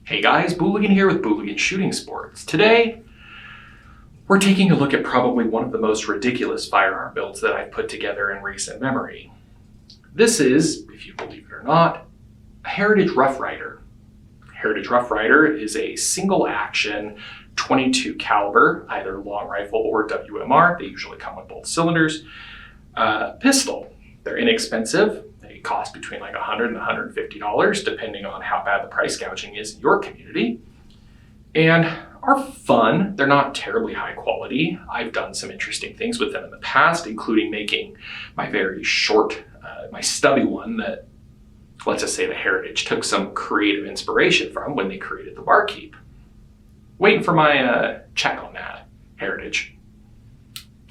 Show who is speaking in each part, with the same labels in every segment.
Speaker 1: Hey guys, Booligan here with Booligan Shooting Sports. Today, we're taking a look at probably one of the most ridiculous firearm builds that I've put together in recent memory. This is, if you believe it or not, a Heritage Rough Rider. Heritage Rough Rider is a single action 22 caliber, either long rifle or WMR. They usually come with both cylinders. Pistol. They're inexpensive. They cost between like $100 and $150, depending on how bad the price gouging is in your community. And are fun. They're not terribly high quality. I've done some interesting things with them in the past, including making my very short, my stubby one that, let's just say, the Heritage took some creative inspiration from when they created the Barkeep. Waiting for my check on that, Heritage.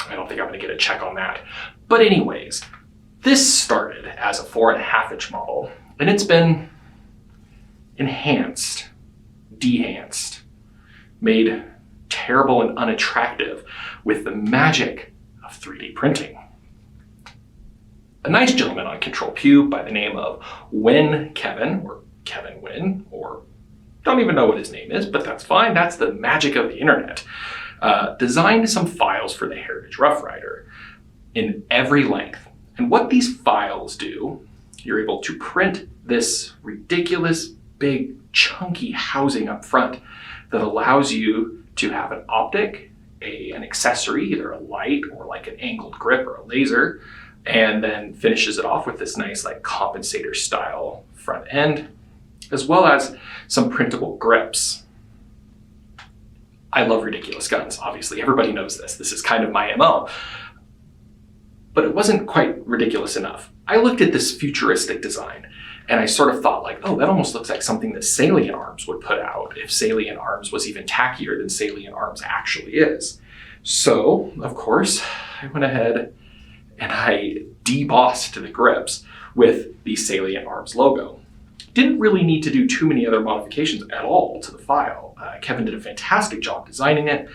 Speaker 1: I don't think I'm gonna get a check on that. But anyways, this started as a 4.5 inch model, and it's been enhanced, dehanced, made terrible and unattractive with the magic of 3D printing. A nice gentleman on Control Pew by the name of NguyenKvvn, or Kevin Win, or don't even know what his name is, but that's fine. That's the magic of the internet. Designed some files for the Heritage Rough Rider in every length. And what these files do, you're able to print this ridiculous, big, chunky housing up front that allows you to have an optic, an accessory, either a light or like an angled grip or a laser, and then finishes it off with this nice like compensator style front end, as well as some printable grips. I love ridiculous guns, obviously. Everybody knows this. This is kind of my MO. But it wasn't quite ridiculous enough. I looked at this futuristic design and I sort of thought like, oh, that almost looks like something that Salient Arms would put out if Salient Arms was even tackier than Salient Arms actually is. So, of course, I went ahead and I debossed the grips with the Salient Arms logo. Didn't really need to do too many other modifications at all to the file. Kevin did a fantastic job designing it,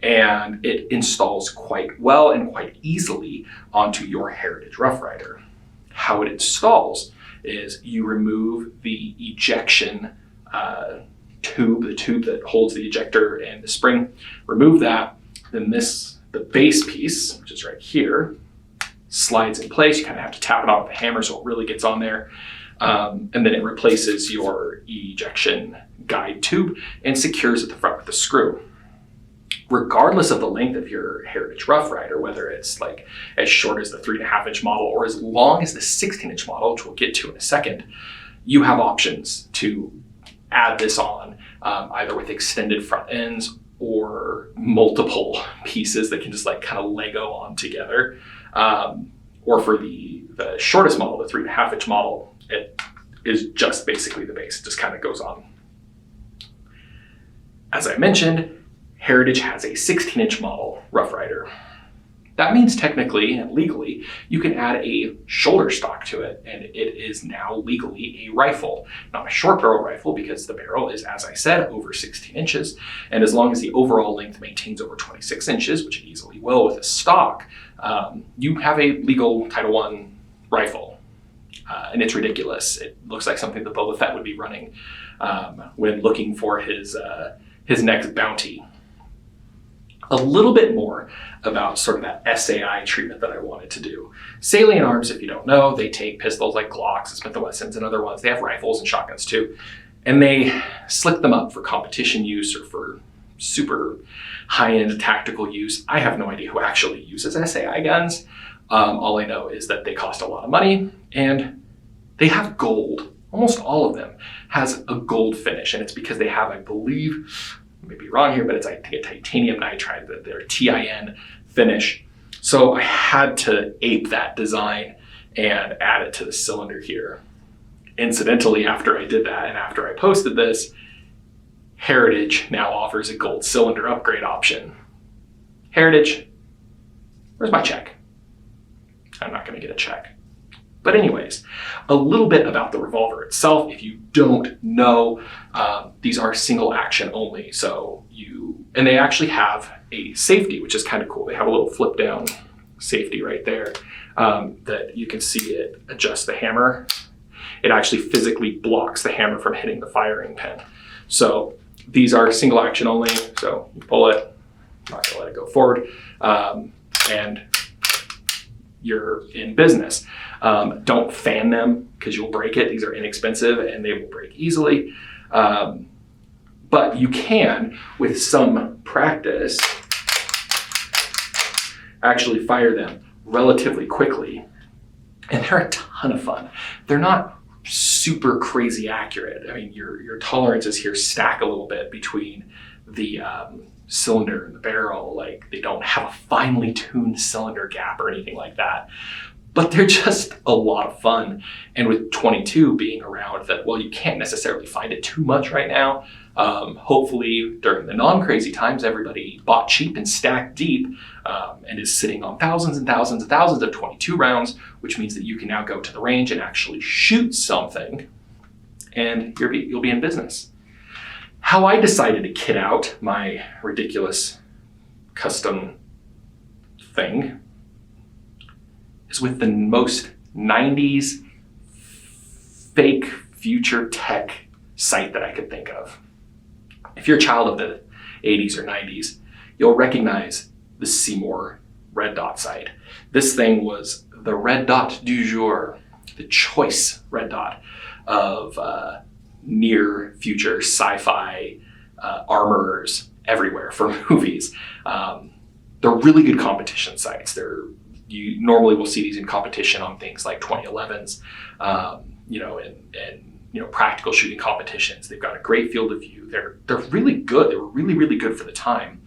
Speaker 1: and it installs quite well and quite easily onto your Heritage Rough Rider. How it installs is you remove the ejection tube, the tube that holds the ejector and the spring, remove that, then the base piece, which is right here, slides in place. You kind of have to tap it on with a hammer so it really gets on there. And then it replaces your ejection guide tube and secures at the front with a screw. Regardless of the length of your Heritage Rough Rider, whether it's like as short as the 3.5 inch model or as long as the 16 inch model, which we'll get to in a second, you have options to add this on either with extended front ends or multiple pieces that can just like kind of Lego on together. Or for the shortest model, the 3.5 inch model, it is just basically the base. It just kind of goes on. As I mentioned, Heritage has a 16 inch model Rough Rider. That means technically and legally, you can add a shoulder stock to it, and it is now legally a rifle. Not a short barrel rifle because the barrel is, as I said, over 16 inches. And as long as the overall length maintains over 26 inches, which it easily will with a stock, you have a legal Title I rifle. And it's ridiculous. It looks like something that Boba Fett would be running when looking for his next bounty. A little bit more about sort of that SAI treatment that I wanted to do. Salient Arms, if you don't know, they take pistols like Glocks and Smith & Wessons and other ones. They have rifles and shotguns too. And they slick them up for competition use or for super high-end tactical use. I have no idea who actually uses SAI guns. All I know is that they cost a lot of money and they have gold. Almost all of them has a gold finish, and it's because they have, I believe, I may be wrong here, but it's I think a titanium nitride, their TIN finish. So I had to ape that design and add it to the cylinder here. Incidentally, after I did that and after I posted this, Heritage now offers a gold cylinder upgrade option. Heritage, where's my check? I'm not gonna get a check. But anyways, a little bit about the Revolver itself. If you don't know, these are single action only. And they actually have a safety, which is kind of cool. They have a little flip down safety right there that you can see it adjust the hammer. it actually physically blocks the hammer from hitting the firing pin. So these are single action only. So you pull it, I'm not gonna let it go forward, and you're in business. Don't fan them because you'll break it. These are inexpensive and they will break easily. But you can, with some practice, actually fire them relatively quickly. And they're a ton of fun. They're not super crazy accurate. I mean, your tolerances here stack a little bit between the cylinder and the barrel. Like, they don't have a finely tuned cylinder gap or anything like that. But they're just a lot of fun. And with 22 being around, that, well, you can't necessarily find it too much right now. Hopefully during the non-crazy times, everybody bought cheap and stacked deep, and is sitting on thousands and thousands and thousands of 22 rounds, which means that you can now go to the range and actually shoot something, and you'll be in business. How I decided to kit out my ridiculous custom thing is with the most 90s fake future tech site that I could think of. If you're a child of the 80s or 90s, you'll recognize the Seymour red dot site. This thing was the red dot du jour, the choice red dot of near future sci-fi armorers everywhere for movies. They're really good competition sites. You normally will see these in competition on things like 2011s, and practical shooting competitions. They've got a great field of view. They're really good. They were really, really good for the time.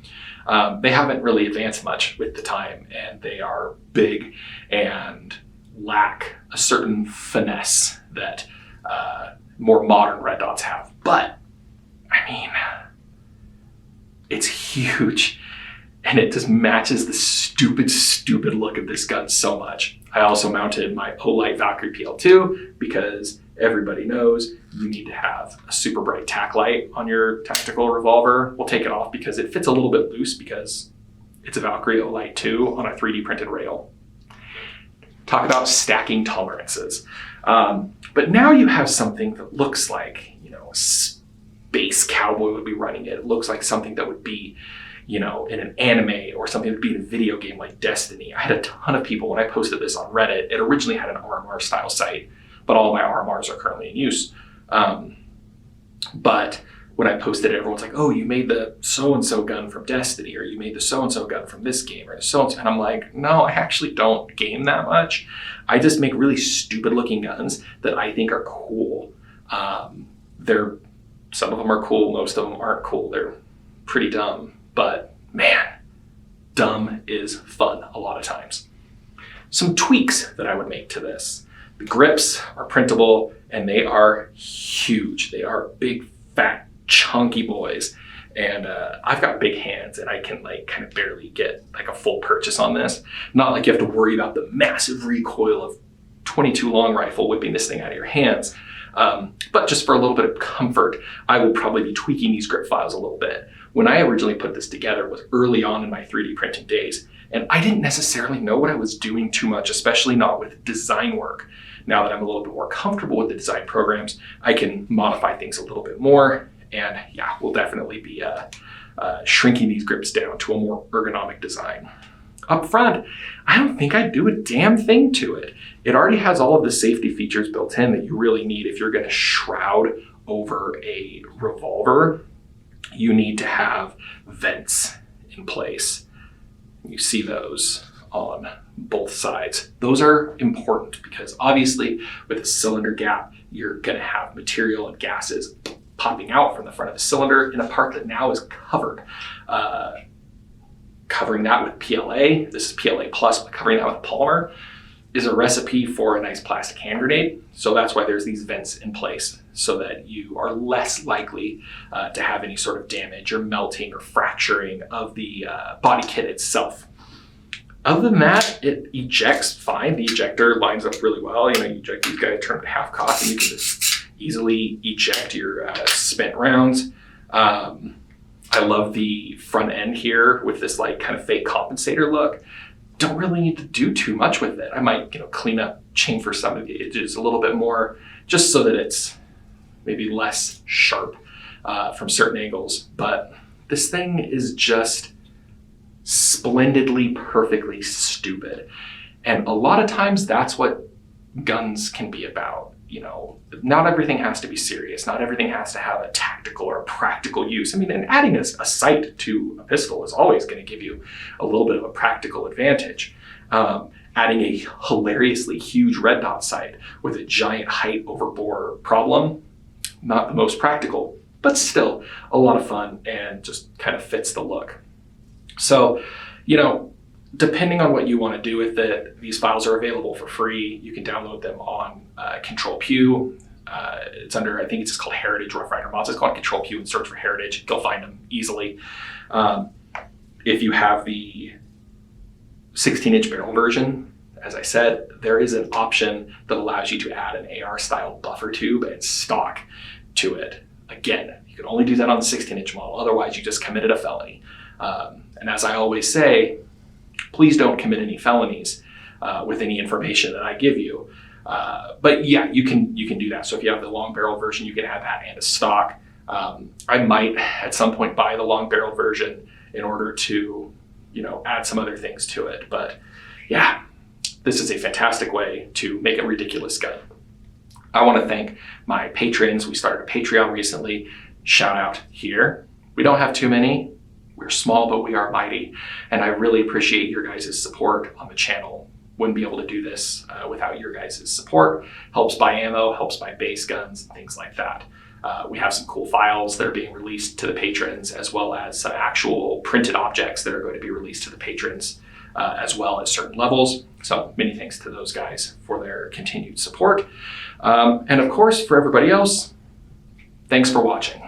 Speaker 1: They haven't really advanced much with the time, and they are big and lack a certain finesse that more modern red dots have. But, I mean, it's huge, and it just matches the stupid look of this gun so much. I also mounted my Olight Valkyrie PL2 because everybody knows you need to have a super bright tack light on your tactical revolver. We'll take it off because it fits a little bit loose because it's a Valkyrie Olight 2 on a 3D printed rail. Talk about stacking tolerances. But now you have something that looks like, a space cowboy would be running it. It looks like something that would be, in an anime or something that would be in a video game like Destiny. I had a ton of people when I posted this on Reddit. It originally had an RMR style site, but all of my RMRs are currently in use. But when I posted it, everyone's like, oh, you made the so-and-so gun from Destiny, or you made the so-and-so gun from this game, or the so-and-so. And I'm like, no, I actually don't game that much. I just make really stupid looking guns that I think are cool. Some of them are cool, most of them aren't cool. They're pretty dumb, but man, dumb is fun a lot of times. Some tweaks that I would make to this. The grips are printable and they are huge. They are big, fat, chunky boys. And I've got big hands and I can kind of barely get a full purchase on this. Not like you have to worry about the massive recoil of 22 long rifle whipping this thing out of your hands. But just for a little bit of comfort, I would probably be tweaking these grip files a little bit. When I originally put this together was early on in my 3D printing days, and I didn't necessarily know what I was doing too much, especially not with design work. Now that I'm a little bit more comfortable with the design programs, I can modify things a little bit more, and yeah, we'll definitely be shrinking these grips down to a more ergonomic design. Up front, I don't think I'd do a damn thing to it. It already has all of the safety features built in that you really need if you're going to shroud over a revolver. You need to have vents in place. You see those on both sides. Those are important because obviously with a cylinder gap, you're going to have material and gases popping out from the front of the cylinder in a part that now is covered. Covering that with PLA, this is PLA plus, but covering that with polymer is a recipe for a nice plastic hand grenade. So that's why there's these vents in place so that you are less likely to have any sort of damage or melting or fracturing of the body kit itself. Other than that, it ejects fine. The ejector lines up really well. You eject these guys, turn it to half cock, and you can just easily eject your spent rounds. I love the front end here with this kind of fake compensator look. don't really need to do too much with it. I might, clean up, chamfer some of the edges a little bit more, just so that it's maybe less sharp from certain angles. But this thing is just splendidly, perfectly stupid. And a lot of times that's what guns can be about. Not everything has to be serious. Not everything has to have a tactical or practical use. I mean, and adding a sight to a pistol is always going to give you a little bit of a practical advantage. Adding a hilariously huge red dot sight with a giant height over bore problem, not the most practical, but still a lot of fun and just kind of fits the look. So, depending on what you want to do with it, these files are available for free. You can download them on Control-Q. It's under, I think it's just called Heritage Rough Rider Mods. It's called Control-Q and search for Heritage. You'll find them easily. If you have the 16-inch barrel version, as I said, there is an option that allows you to add an AR-style buffer tube and stock to it. Again, you can only do that on the 16-inch model. Otherwise, you just committed a felony. And as I always say, please don't commit any felonies with any information that I give you. But yeah, you can do that. So if you have the long barrel version, you can add that and a stock. I might at some point buy the long barrel version in order to, add some other things to it. But yeah, this is a fantastic way to make a ridiculous gun. I want to thank my patrons. We started a Patreon recently. Shout out here. We don't have too many. We're small, but we are mighty. And I really appreciate your guys' support on the channel. Wouldn't be able to do this without your guys' support. Helps buy ammo, helps buy base guns, and things like that. We have some cool files that are being released to the patrons, as well as some actual printed objects that are going to be released to the patrons, as well as certain levels. So many thanks to those guys for their continued support. And of course, for everybody else, thanks for watching.